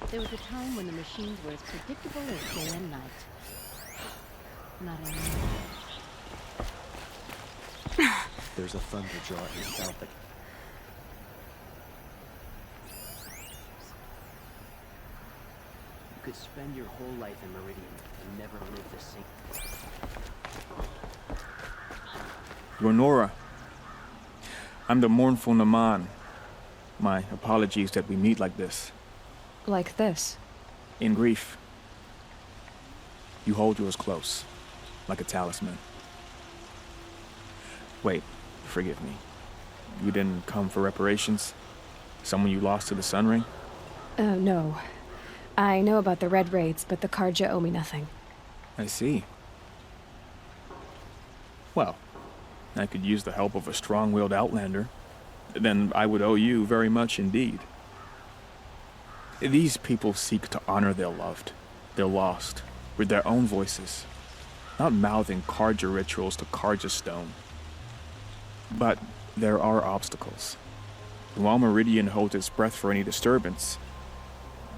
There was a time when the machines were as predictable as day and night. Not anymore. There's a thunder jaw in south. You could spend your whole life in Meridian and never live the same. Lenora, I'm the mournful Naman. My apologies that we meet like this. Like this? In grief. You hold yours close, like a talisman. Wait, forgive me. You didn't come for reparations? Someone you lost to the Sun Ring? No. I know about the Red Raids, but the Karja owe me nothing. I see. Well, I could use the help of a strong-willed outlander. Then I would owe you very much indeed. These people seek to honor their loved, their lost, with their own voices, not mouthing Karja rituals to Karja stone. But there are obstacles. While Meridian holds its breath for any disturbance,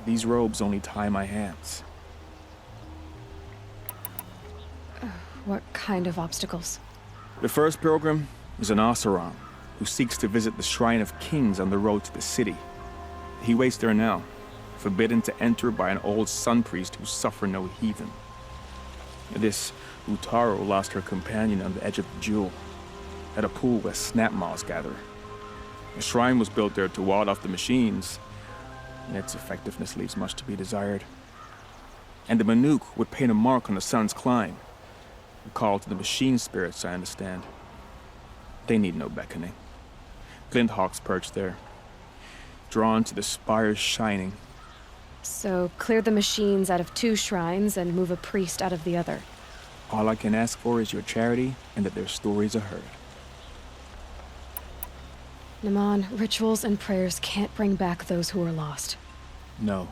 these robes only tie my hands. What kind of obstacles? The first pilgrim is an Oseram who seeks to visit the Shrine of Kings on the road to the city. He waits there now, forbidden to enter by an old sun priest who suffer no heathen. This Utaro lost her companion on the edge of the jewel, at a pool where snap moths gather. The shrine was built there to ward off the machines, and its effectiveness leaves much to be desired. And the Manuk would paint a mark on the sun's climb, a call to the machine spirits, I understand. They need no beckoning. Glint hawks perch there, drawn to the spires shining. So clear the machines out of 2 shrines and move a priest out of the other. All I can ask for is your charity and that their stories are heard. Naman, rituals and prayers can't bring back those who are lost. No,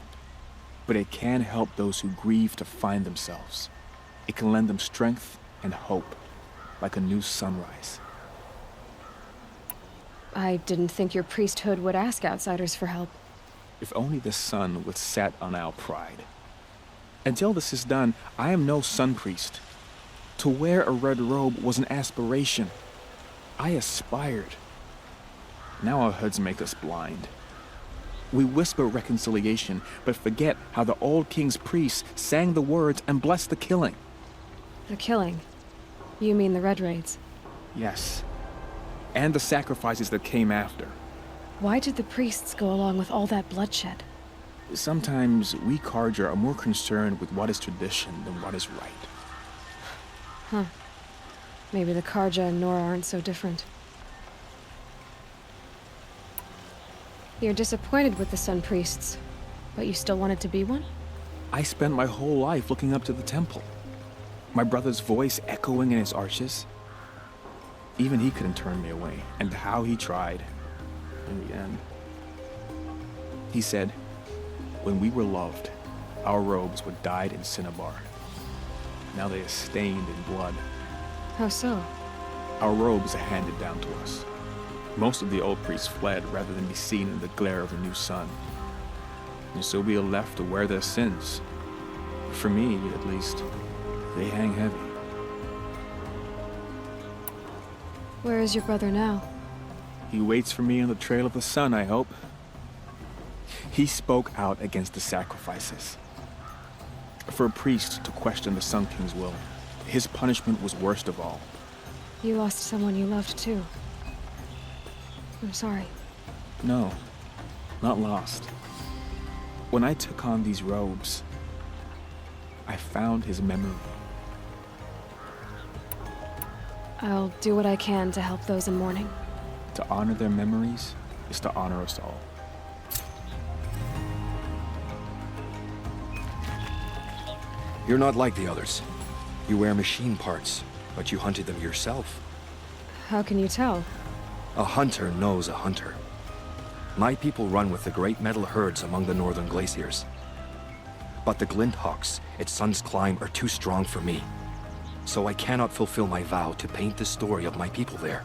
but it can help those who grieve to find themselves. It can lend them strength and hope, like a new sunrise. I didn't think your priesthood would ask outsiders for help. If only the sun would set on our pride. Until this is done, I am no sun priest. To wear a red robe was an aspiration. I aspired. Now our hoods make us blind. We whisper reconciliation, but forget how the old king's priests sang the words and blessed the killing. The killing? You mean the Red Raids? Yes. And the sacrifices that came after. Why did the priests go along with all that bloodshed? Sometimes we Karja are more concerned with what is tradition than what is right. Huh. Maybe the Karja and Nora aren't so different. You're disappointed with the Sun Priests, but you still wanted to be one? I spent my whole life looking up to the temple. My brother's voice echoing in its arches. Even he couldn't turn me away, and how he tried. In the end, he said, when we were loved, our robes were dyed in cinnabar. Now they are stained in blood. How so? Our robes are handed down to us. Most of the old priests fled rather than be seen in the glare of a new sun. And so we are left to wear their sins. For me, at least, they hang heavy. Where is your brother now? He waits for me on the trail of the sun, I hope. He spoke out against the sacrifices. For a priest to question the Sun King's will, his punishment was worst of all. You lost someone you loved too. I'm sorry. No, not lost. When I took on these robes, I found his memory. I'll do what I can to help those in mourning. To honor their memories is to honor us all. You're not like the others. You wear machine parts, but you hunted them yourself. How can you tell? A hunter knows a hunter. My people run with the great metal herds among the northern glaciers. But the glint hawks at Sun's Climb are too strong for me. So I cannot fulfill my vow to paint the story of my people there.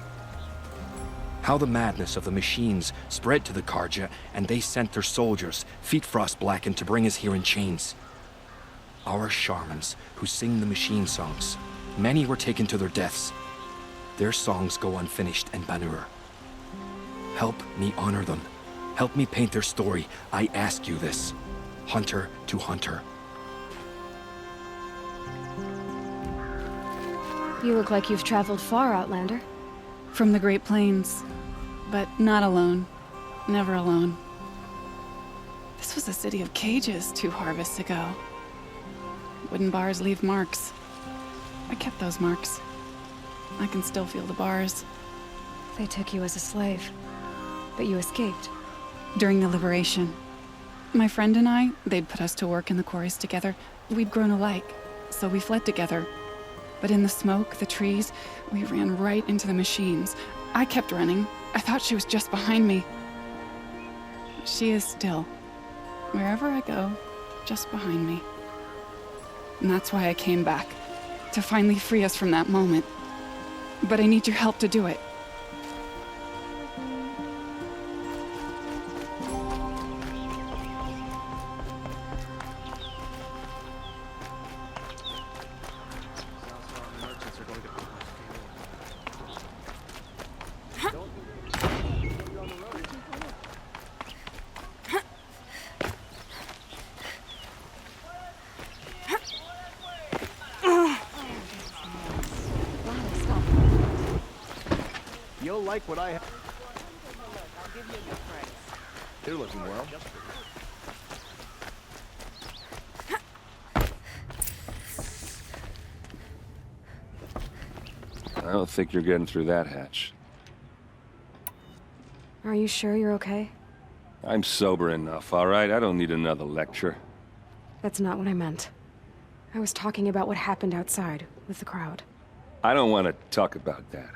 How the madness of the machines spread to the Karja, and they sent their soldiers, feet frost-blackened, to bring us here in chains. Our shamans, who sing the machine songs, many were taken to their deaths. Their songs go unfinished in Banur. Help me honor them. Help me paint their story. I ask you this. Hunter to hunter. You look like you've traveled far, Outlander. From the Great Plains. But not alone. Never alone. This was a city of cages 2 harvests ago. Wooden bars leave marks. I kept those marks. I can still feel the bars. They took you as a slave, but you escaped. During the liberation. My friend and I, they'd put us to work in the quarries together. We'd grown alike, so we fled together. But in the smoke, the trees, we ran right into the machines. I kept running. I thought she was just behind me. She is still. Wherever I go, just behind me. And that's why I came back. To finally free us from that moment. But I need your help to do it. You'll like what I have. You're looking well. I don't think you're getting through that hatch. Are you sure you're okay? I'm sober enough, all right? I don't need another lecture. That's not what I meant. I was talking about what happened outside, with the crowd. I don't want to talk about that.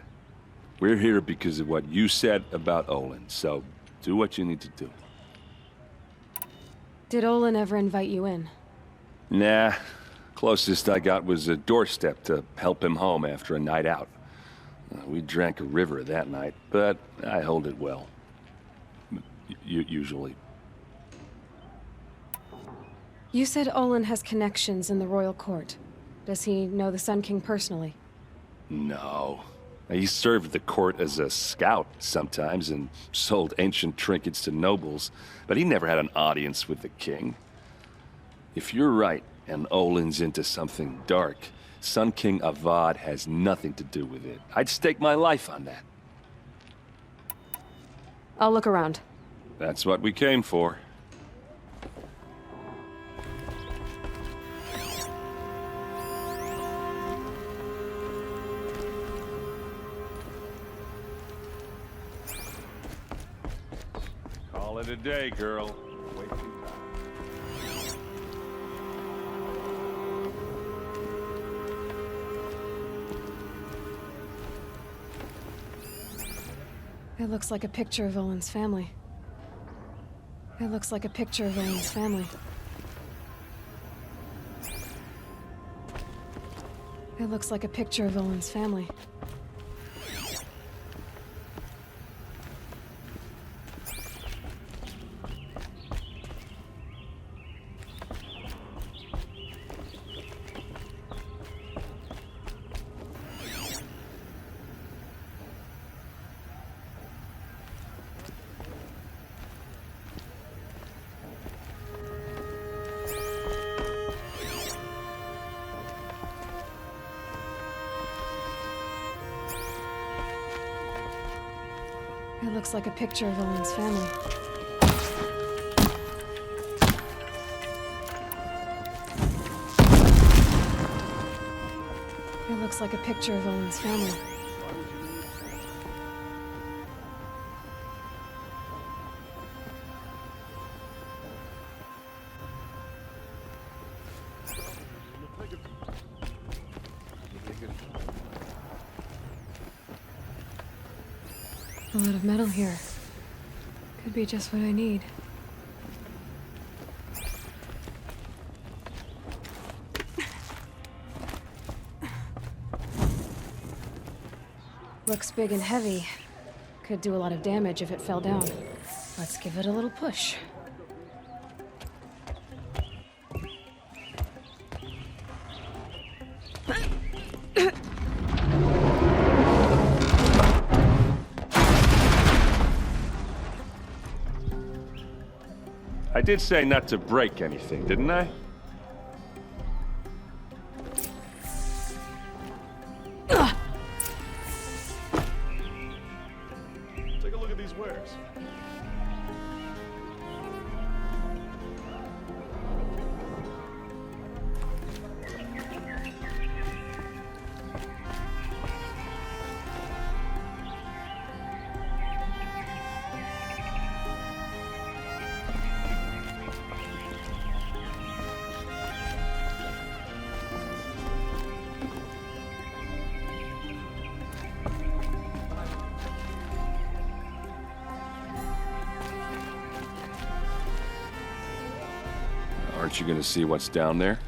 We're here because of what you said about Olin, so do what you need to do. Did Olin ever invite you in? Nah. Closest I got was a doorstep to help him home after a night out. We drank a river that night, but I hold it well. Usually. You said Olin has connections in the royal court. Does he know the Sun King personally? No. He served the court as a scout sometimes and sold ancient trinkets to nobles, but he never had an audience with the king. If you're right, and Olin's into something dark, Sun King Avad has nothing to do with it. I'd stake my life on that. I'll look around. That's what we came for. Call it a day, girl. Wait too time. It looks like a picture of Olin's family. It looks like a picture of Olin's family. It looks like a picture of Olin's family. It looks like a picture of Olin's family. It looks like a picture of Olin's family. A lot of metal here. Could be just what I need. Looks big and heavy. Could do a lot of damage if it fell down. Let's give it a little push. I did say not to break anything, didn't I? Take a look at these wares. Aren't you gonna see what's down there?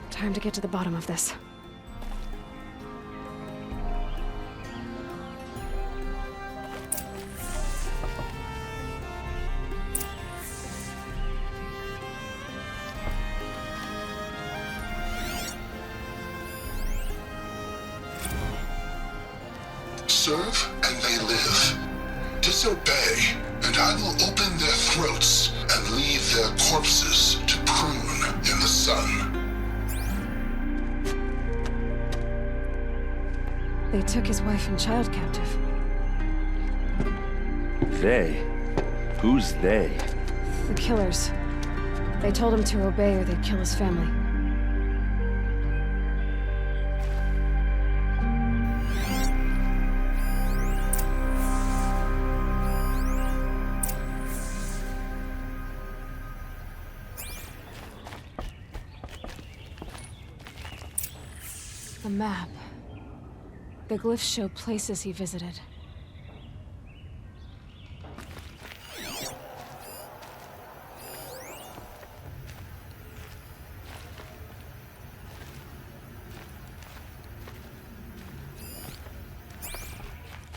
Time to get to the bottom of this. Serve and they live. Disobey, and I will open their throats and leave their corpses to prune in the sun. They took his wife and child captive. They? Who's they? The killers. They told him to obey or they'd kill his family. A map. The glyphs show places he visited.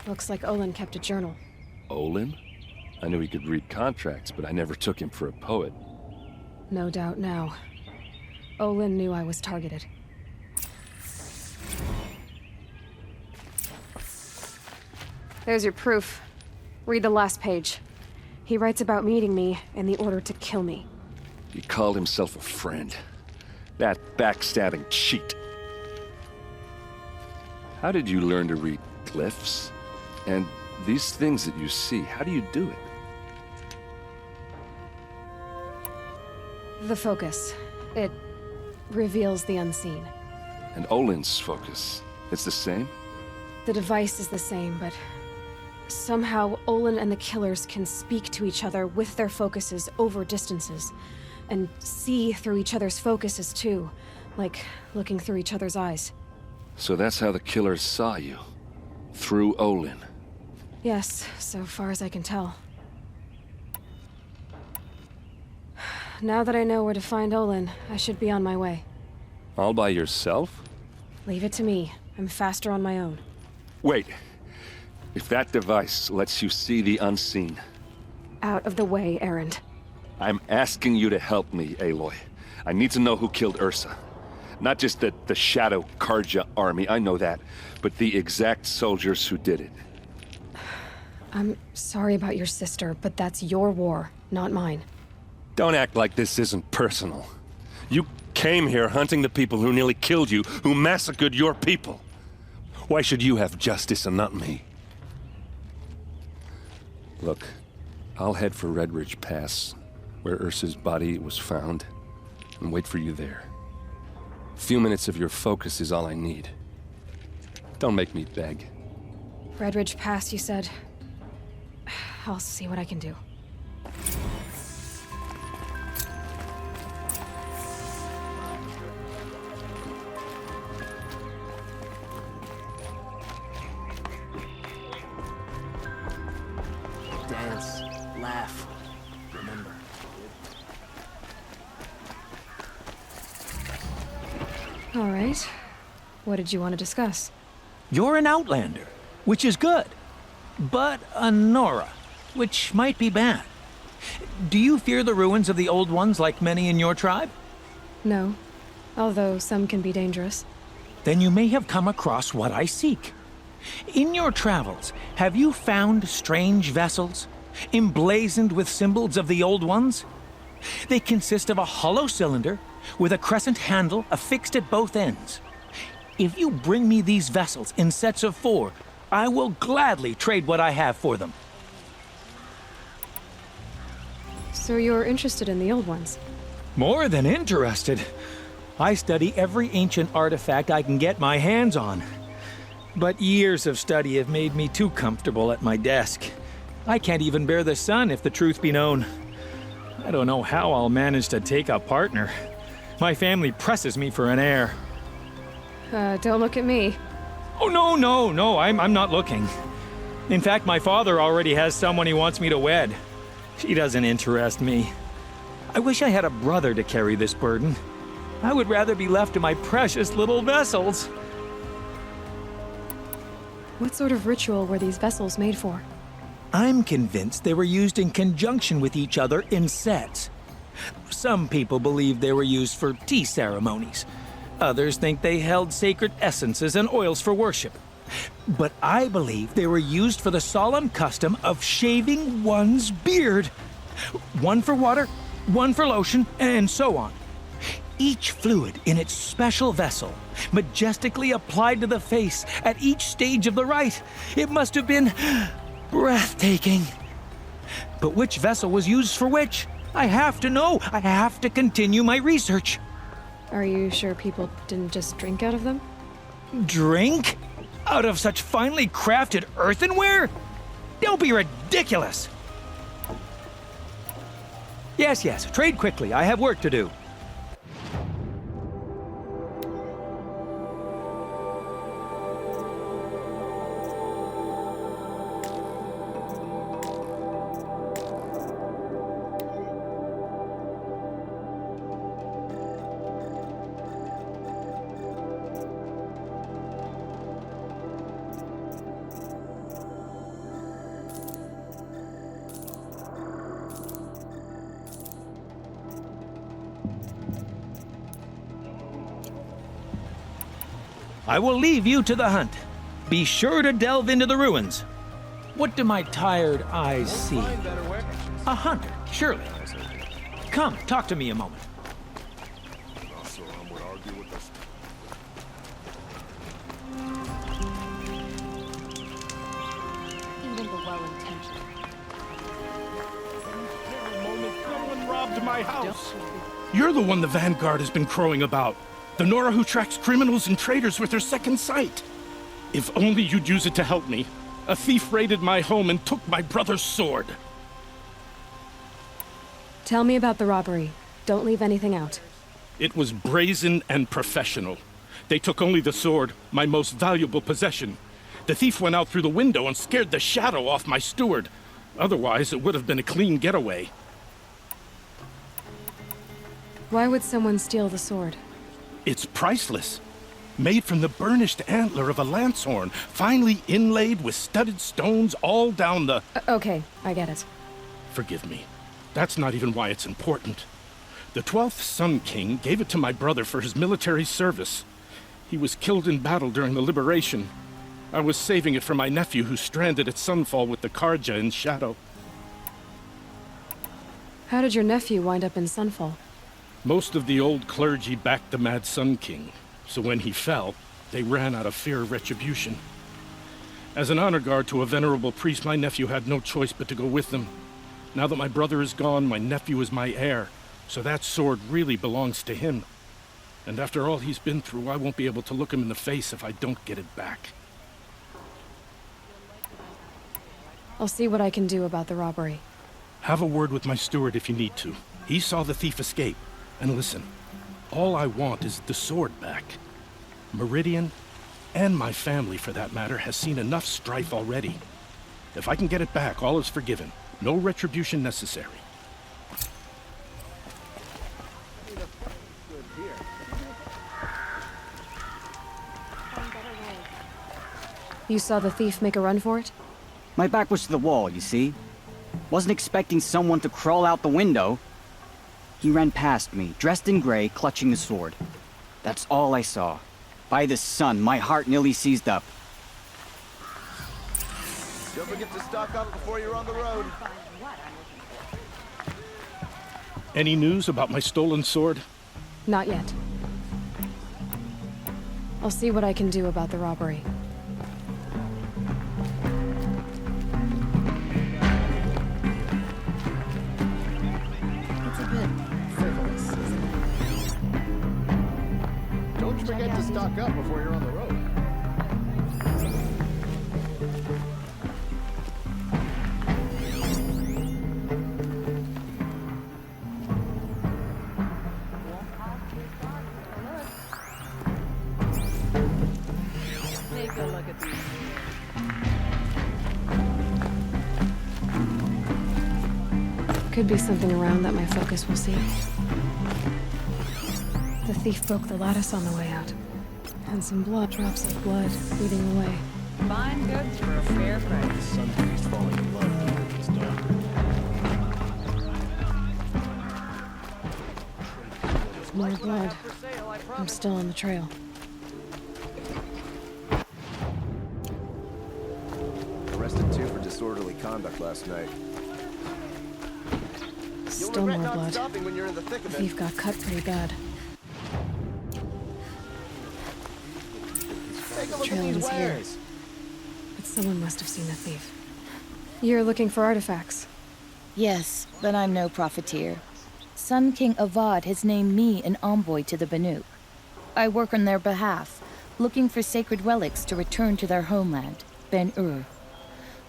Looks like Olin kept a journal. Olin? I knew he could read contracts, but I never took him for a poet. No doubt now. Olin knew I was targeted. There's your proof. Read the last page. He writes about meeting me and the order to kill me. He called himself a friend. That backstabbing cheat. How did you learn to read glyphs? And these things that you see, how do you do it? The focus. It reveals the unseen. And Olin's focus, it's the same? The device is the same, but somehow Olin and the killers can speak to each other with their focuses over distances, and see through each other's focuses too, like looking through each other's eyes. So that's how the killers saw you? Through Olin? Yes, so far as I can tell. Now that I know where to find Olin, I should be on my way. All by yourself? Leave it to me. I'm faster on my own. Wait. If that device lets you see the unseen... Out of the way, Erend. I'm asking you to help me, Aloy. I need to know who killed Ursa. Not just the Shadow Karja army, I know that, but the exact soldiers who did it. I'm sorry about your sister, but that's your war, not mine. Don't act like this isn't personal. You came here hunting the people who nearly killed you, who massacred your people. Why should you have justice and not me? Look, I'll head for Red Ridge Pass, where Ursa's body was found, and wait for you there. A few minutes of your focus is all I need. Don't make me beg. Red Ridge Pass, you said? I'll see what I can do. Dance, laugh, remember. All right. What did you want to discuss? You're an outlander, which is good, but a Nora, which might be bad. Do you fear the ruins of the Old Ones like many in your tribe? No, although some can be dangerous. Then you may have come across what I seek. In your travels, have you found strange vessels, emblazoned with symbols of the Old Ones? They consist of a hollow cylinder with a crescent handle affixed at both ends. If you bring me these vessels in sets of 4, I will gladly trade what I have for them. So you're interested in the Old Ones? More than interested. I study every ancient artifact I can get my hands on. But years of study have made me too comfortable at my desk. I can't even bear the sun, if the truth be known. I don't know how I'll manage to take a partner. My family presses me for an heir. Don't look at me. Oh, no, I'm not looking. In fact, my father already has someone he wants me to wed. She doesn't interest me. I wish I had a brother to carry this burden. I would rather be left to my precious little vessels. What sort of ritual were these vessels made for? I'm convinced they were used in conjunction with each other in sets. Some people believe they were used for tea ceremonies. Others think they held sacred essences and oils for worship. But I believe they were used for the solemn custom of shaving one's beard. One for water, one for lotion, and so on. Each fluid in its special vessel, majestically applied to the face at each stage of the rite. It must have been breathtaking. But which vessel was used for which? I have to know. I have to continue my research. Are you sure people didn't just drink out of them? Drink? Out of such finely crafted earthenware? Don't be ridiculous. Yes, trade quickly. I have work to do. I will leave you to the hunt. Be sure to delve into the ruins. What do my tired eyes see? A hunter, surely. Come, talk to me a moment. Even the well-intentioned. Someone robbed my house. You're the one the Vanguard has been crowing about. The Nora who tracks criminals and traitors with her second sight. If only you'd use it to help me. A thief raided my home and took my brother's sword. Tell me about the robbery. Don't leave anything out. It was brazen and professional. They took only the sword, my most valuable possession. The thief went out through the window and scared the shadow off my steward. Otherwise, it would have been a clean getaway. Why would someone steal the sword? It's priceless. Made from the burnished antler of a lancehorn, finely inlaid with studded stones all down the... Okay, I get it. Forgive me. That's not even why it's important. The 12th Sun King gave it to my brother for his military service. He was killed in battle during the liberation. I was saving it for my nephew who's stranded at Sunfall with the Karja in Shadow. How did your nephew wind up in Sunfall? Most of the old clergy backed the Mad Sun King, so when he fell, they ran out of fear of retribution. As an honor guard to a venerable priest, my nephew had no choice but to go with them. Now that my brother is gone, my nephew is my heir, so that sword really belongs to him. And after all he's been through, I won't be able to look him in the face if I don't get it back. I'll see what I can do about the robbery. Have a word with my steward if you need to. He saw the thief escape. And listen, all I want is the sword back. Meridian, and my family for that matter, has seen enough strife already. If I can get it back, all is forgiven. No retribution necessary. You saw the thief make a run for it? My back was to the wall, you see. Wasn't expecting someone to crawl out the window. He ran past me, dressed in gray, clutching a sword. That's all I saw. By the sun, my heart nearly seized up. Don't forget to stock up before you're on the road. Any news about my stolen sword? Not yet. I'll see what I can do about the robbery. It's a bit frivolous, isn't it? Don't forget to stock up before you're on the road. Take a look at these. Could be something around that my focus will see. The thief broke the lattice on the way out. And some blood, drops of blood, leading away. Fine goods for a fair price. Sun priest falling in love with his daughter. More blood. I'm still on the trail. Arrested 2 for disorderly conduct last night. Still more blood. When you're in the thick The of it. thief got cut pretty bad. Take a look Trail at these ends here. wares. But someone must have seen the thief. You're looking for artifacts. Yes, but I'm no profiteer. Sun King Avad has named me an envoy to the Banuk. I work on their behalf, looking for sacred relics to return to their homeland, Ben-Ur.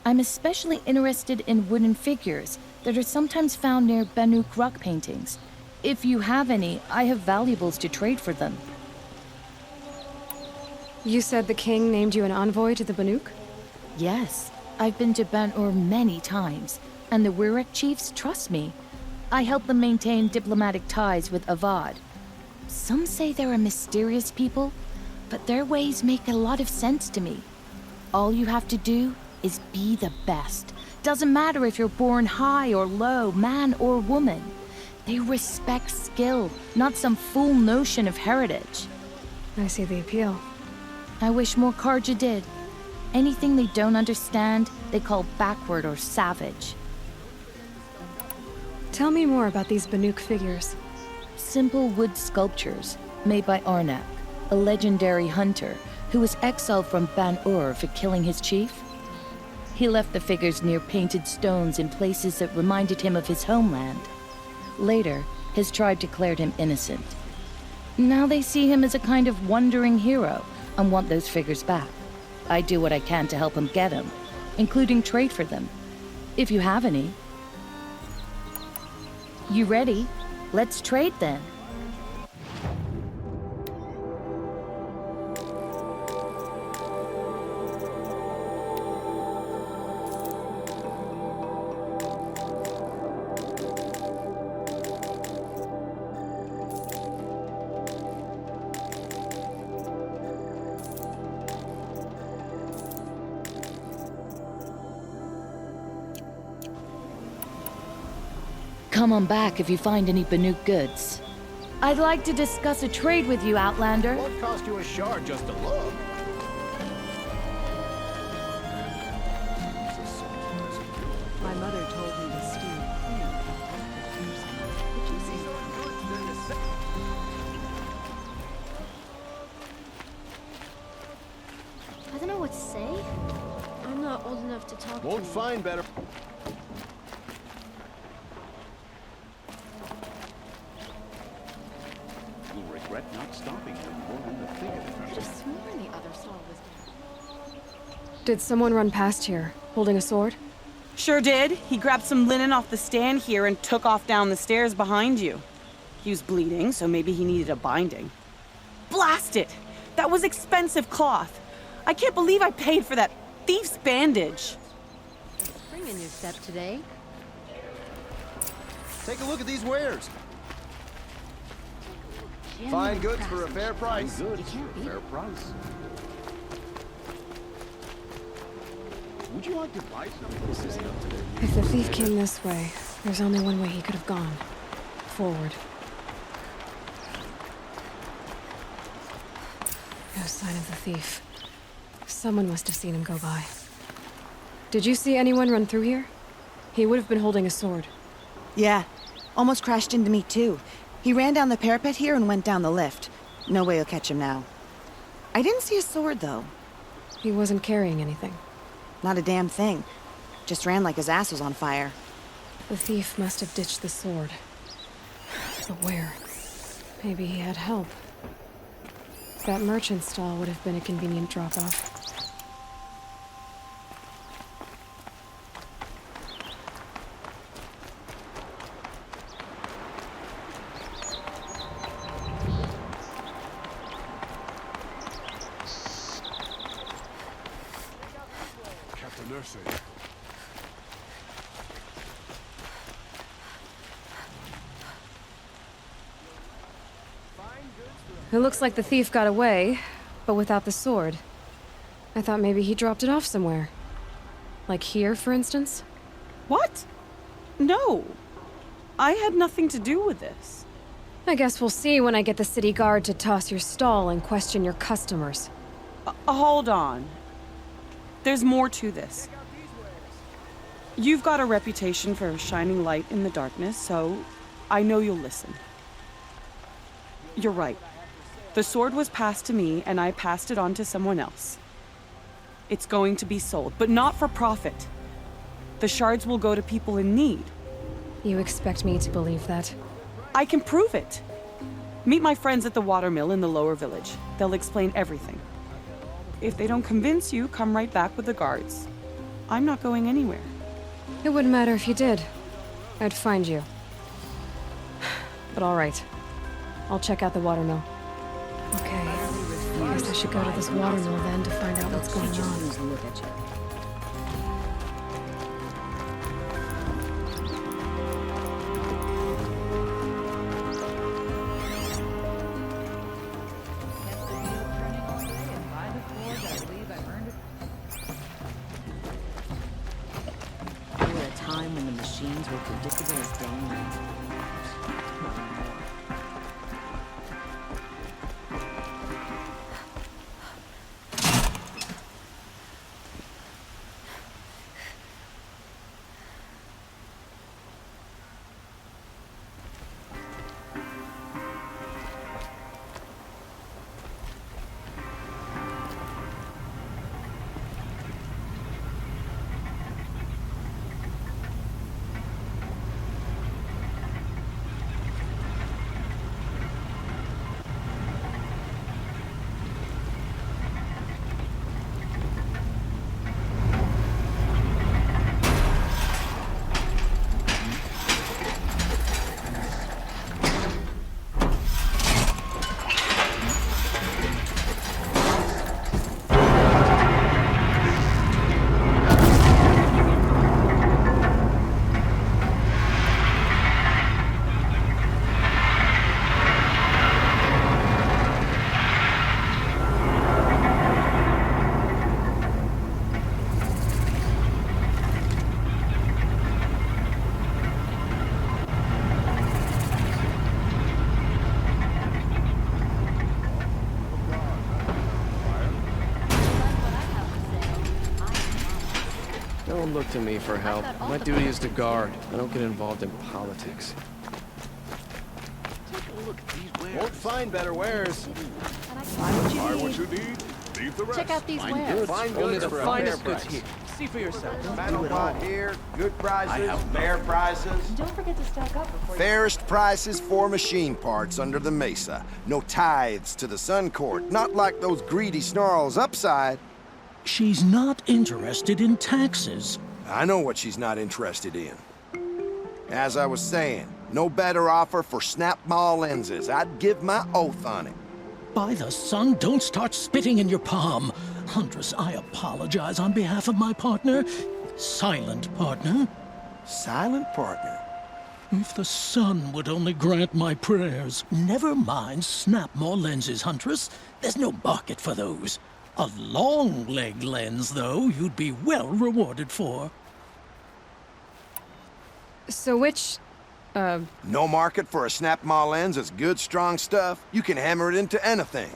I'm especially interested in wooden figures that are sometimes found near Banuk rock paintings. If you have any, I have valuables to trade for them. You said the king named you an envoy to the Banuk? Yes, I've been to Ben-Ur many times, and the Wirek chiefs trust me. I help them maintain diplomatic ties with Avad. Some say they're a mysterious people, but their ways make a lot of sense to me. All you have to do is be the best. Doesn't matter if you're born high or low, man or woman. They respect skill, not some fool notion of heritage. I see the appeal. I wish more Karja did. Anything they don't understand, they call backward or savage. Tell me more about these Banuk figures. Simple wood sculptures made by Arnak, a legendary hunter who was exiled from Ban-Ur for killing his chief. He left the figures near painted stones in places that reminded him of his homeland. Later, his tribe declared him innocent. Now they see him as a kind of wandering hero and want those figures back. I do what I can to help him get them, including trade for them, if you have any. You ready? Let's trade then. Come on back if you find any Banuk goods. I'd like to discuss a trade with you, Outlander. Won't cost you a shard just to look. My mother told me to steer clear of Did you see I don't know what to say. I'm not old enough to talk Won't to you. find better. You'll regret not stopping here more than the thing I could have sworn the other saw was Did someone run past here, holding a sword? Sure did. He grabbed some linen off the stand here and took off down the stairs behind you. He was bleeding, so maybe he needed a binding. Blast it! That was expensive cloth. I can't believe I paid for that thief's bandage. spring in your step today. Take a look at these wares. Genuine Fine goods for a craftsmanship. fair price. Good. You can't beat Fair it. price. Would you like to buy something? This isn't up to their If the thief came this way, there's only one way he could have gone. Forward. No sign of the thief. Someone must have seen him go by. Did you see anyone run through here? He would have been holding a sword. Yeah. Almost crashed into me, too. He ran down the parapet here and went down the lift. No way you'll catch him now. I didn't see a sword, though. He wasn't carrying anything. Not a damn thing. Just ran like his ass was on fire. The thief must have ditched the sword. But where? Maybe he had help. That merchant stall would have been a convenient drop-off. Captain Nursing. It looks like the thief got away, but without the sword. I thought maybe he dropped it off somewhere. Like here, for instance? What? No. I had nothing to do with this. I guess we'll see when I get the city guard to toss your stall and question your customers. Hold on. There's more to this. You've got a reputation for shining light in the darkness, so I know you'll listen. You're right. The sword was passed to me, and I passed it on to someone else. It's going to be sold, but not for profit. The shards will go to people in need. You expect me to believe that? I can prove it. Meet my friends at the watermill in the lower village. They'll explain everything. If they don't convince you, come right back with the guards. I'm not going anywhere. It wouldn't matter if you did. I'd find you. But all right. I'll check out the watermill. Okay. Guess I should go to this watermill then to find out what's going on. Look at you. There were a time when the machines were predictable as day and night. Not anymore. Don't look to me for help. My duty is to guard. I don't get involved in politics. Take a look at these wares. Won't find better wares. Buy what you need, leave the rest. Check out these Fine wares. goods. Fine Only goods the for a finest fair goods price. here. See for yourself. Battle pot here, good prices, fair prices. Don't forget to stock up before Fairest prices for machine parts under the mesa. No tithes to the Sun Court, not like those greedy snarls upside. She's not interested in taxes. I know what she's not interested in. As I was saying, no better offer for snap-ball lenses. I'd give my oath on it. By the sun, don't start spitting in your palm. Huntress, I apologize on behalf of my partner. Silent partner. Silent partner? If the sun would only grant my prayers. Never mind snap more lenses, Huntress. There's no market for those. A long leg lens, though, you'd be well rewarded for. So which, No market for a snap-maw lens is good, strong stuff. You can hammer it into anything.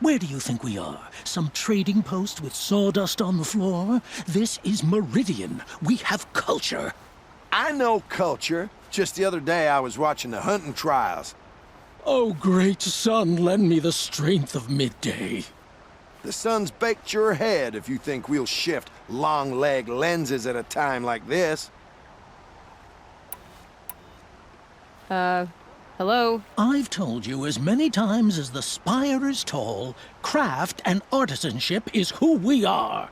Where do you think we are? Some trading post with sawdust on the floor? This is Meridian. We have culture. I know culture. Just the other day I was watching the hunting trials. Oh, great sun, lend me the strength of midday. The sun's baked your head if you think we'll shift long leg lenses at a time like this. Hello? I've told you as many times as the spire is tall, craft and artisanship is who we are.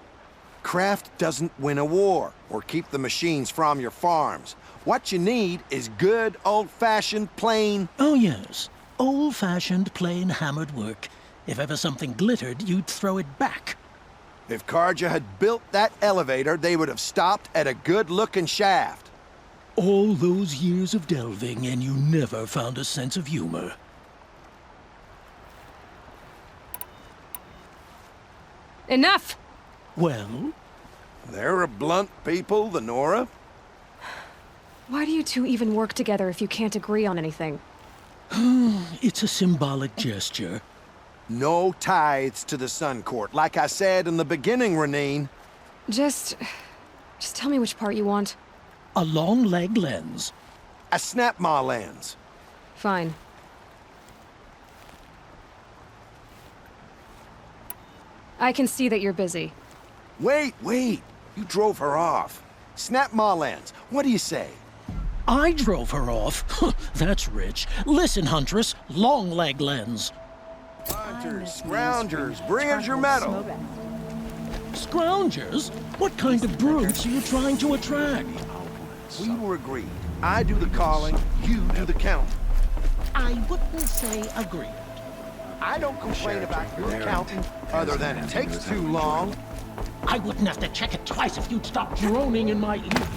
Craft doesn't win a war or keep the machines from your farms. What you need is good, old-fashioned, plain... Oh, yes. Old-fashioned, plain hammered work. If ever something glittered, you'd throw it back. If Karja had built that elevator, they would have stopped at a good-looking shaft. All those years of delving, and you never found a sense of humor. Enough! Well? They're a blunt people, the Nora. Why do you two even work together if you can't agree on anything? It's a symbolic gesture. No tithes to the Sun Court, like I said in the beginning, Renine. Just tell me which part you want. A long leg lens. A snap-maw lens. Fine. I can see that you're busy. Wait. You drove her off. Snap-maw lens. What do you say? I drove her off? That's rich. Listen, Huntress, long leg lens. Hunters, scroungers, bring us your medal. Scroungers? What kind of brutes are you trying to attract? We were agreed. I do the calling, you do the counting. I wouldn't say agreed. I don't complain about your counting, other than it takes too long. I wouldn't have to check it twice if you'd stop droning in my ear.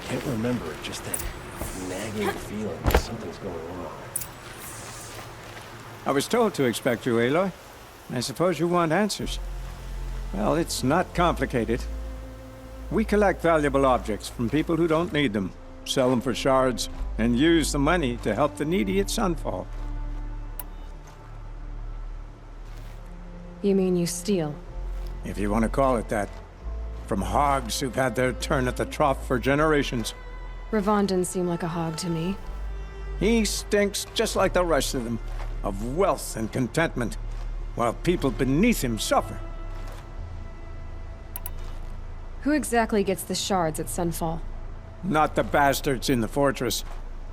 Can't remember it, just that nagging feeling that something's going on. I was told to expect you, Aloy. I suppose you want answers. Well, it's not complicated. We collect valuable objects from people who don't need them, sell them for shards, and use the money to help the needy at Sunfall. You mean you steal? If you want to call it that. From hogs who've had their turn at the trough for generations. Ravon didn't seem like a hog to me. He stinks just like the rest of them, of wealth and contentment, while people beneath him suffer. Who exactly gets the shards at Sunfall? Not the bastards in the fortress.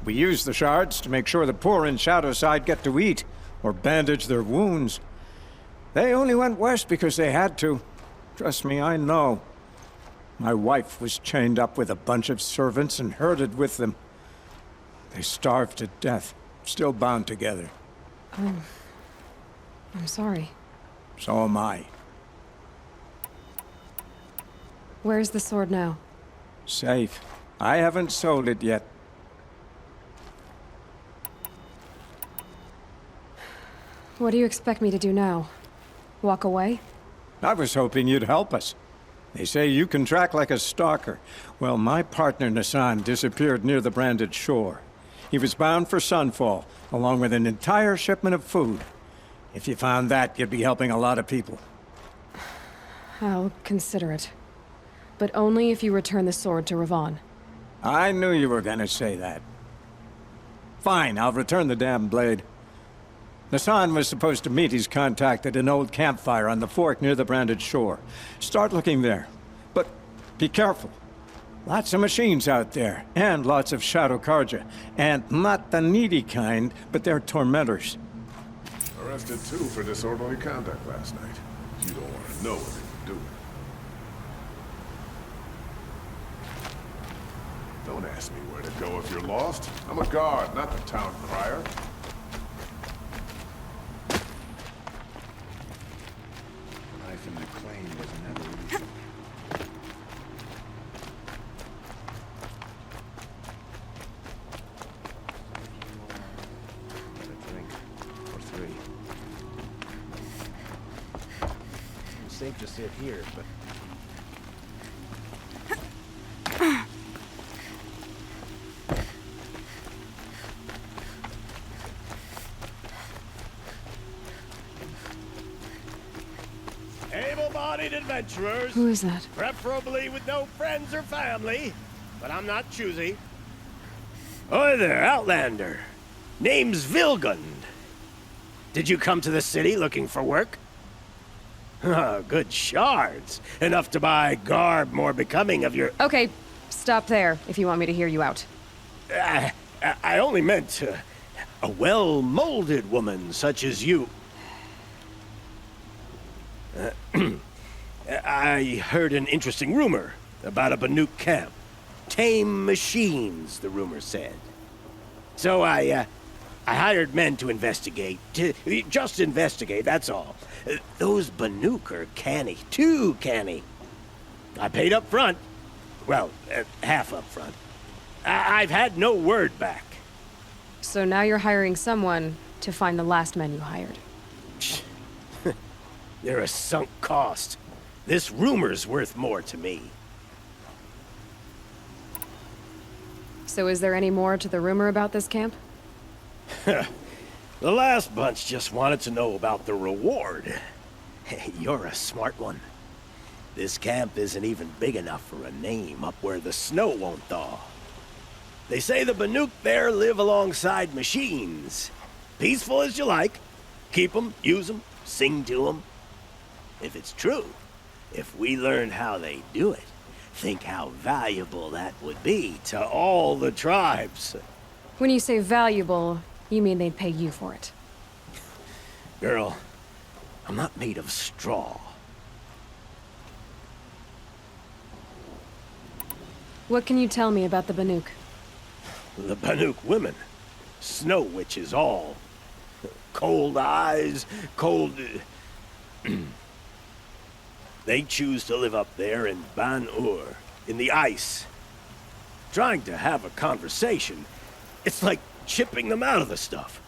We use the shards to make sure the poor in Shadowside get to eat, or bandage their wounds. They only went west because they had to. Trust me, I know. My wife was chained up with a bunch of servants and herded with them. They starved to death, still bound together. Oh. I'm sorry. So am I. Where's the sword now? Safe. I haven't sold it yet. What do you expect me to do now? Walk away? I was hoping you'd help us. They say you can track like a stalker. Well, my partner Nassan disappeared near the branded shore. He was bound for Sunfall, along with an entire shipment of food. If you found that, you'd be helping a lot of people. I'll consider it. But only if you return the sword to Ravon. I knew you were gonna say that. Fine, I'll return the damn blade. Nassan was supposed to meet his contact at an old campfire on the fork near the branded shore. Start looking there. But be careful. Lots of machines out there, and lots of Shadow Karja. And not the needy kind, but they're tormentors. Arrested two for disorderly conduct last night. You don't want to know what they were doing. ask me where to go if you're lost. I'm a guard, not the town crier. Life in the claim was never easy. Another drink. Or 3. It's safe to sit here, but... Able-bodied adventurers. Who is that? Preferably with no friends or family, but I'm not choosy. Oi there, Outlander. Name's Vilgund. Did you come to the city looking for work? Good shards. Enough to buy garb more becoming of your... Okay, stop there if you want me to hear you out. I only meant a well-molded woman such as you. I heard an interesting rumor about a Banuk camp. Tame machines, the rumor said. So I hired men to investigate. Just investigate, that's all. Those Banuk are canny. Too canny. I paid up front. Well, half up front. I've had no word back. So now you're hiring someone to find the last men you hired. They're a sunk cost. This rumor's worth more to me. So is there any more to the rumor about this camp? The last bunch just wanted to know about the reward. You're a smart one. This camp isn't even big enough for a name up where the snow won't thaw. They say the Banuk there live alongside machines. Peaceful as you like. Keep them, use them, sing to them. If it's true, if we learned how they do it, think how valuable that would be to all the tribes. When you say valuable, you mean they'd pay you for it. Girl, I'm not made of straw. What can you tell me about the Banuk? The Banuk women. Snow witches all. Cold eyes, cold... They choose to live up there in Ban-Ur, in the ice. Trying to have a conversation, it's like chipping them out of the stuff.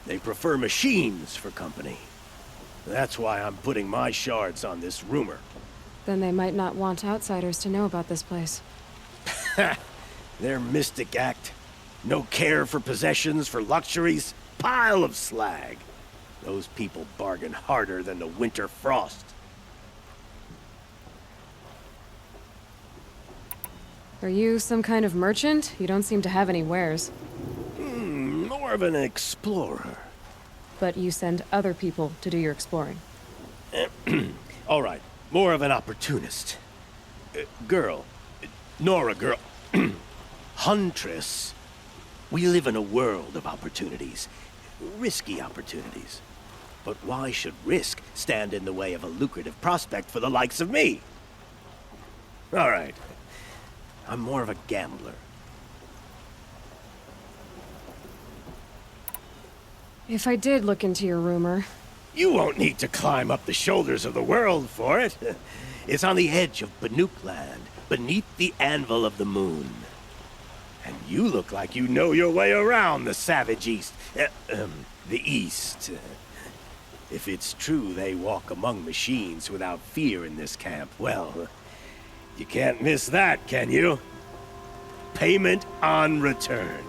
They prefer machines for company. That's why I'm putting my shards on this rumor. Then they might not want outsiders to know about this place. Their mystic act. No care for possessions, for luxuries. Pile of slag. Those people bargain harder than the winter frost. Are you some kind of merchant? You don't seem to have any wares. More of an explorer. But you send other people to do your exploring. All right, more of an opportunist. Girl. Nora girl. Huntress. We live in a world of opportunities. Risky opportunities. But why should risk stand in the way of a lucrative prospect for the likes of me? All right. I'm more of a gambler. If I did look into your rumor... You won't need to climb up the shoulders of the world for it. It's on the edge of Banuk land, beneath the anvil of the moon. And you look like you know your way around the savage east. The east. If it's true they walk among machines without fear in this camp, well... You can't miss that, can you? Payment on return.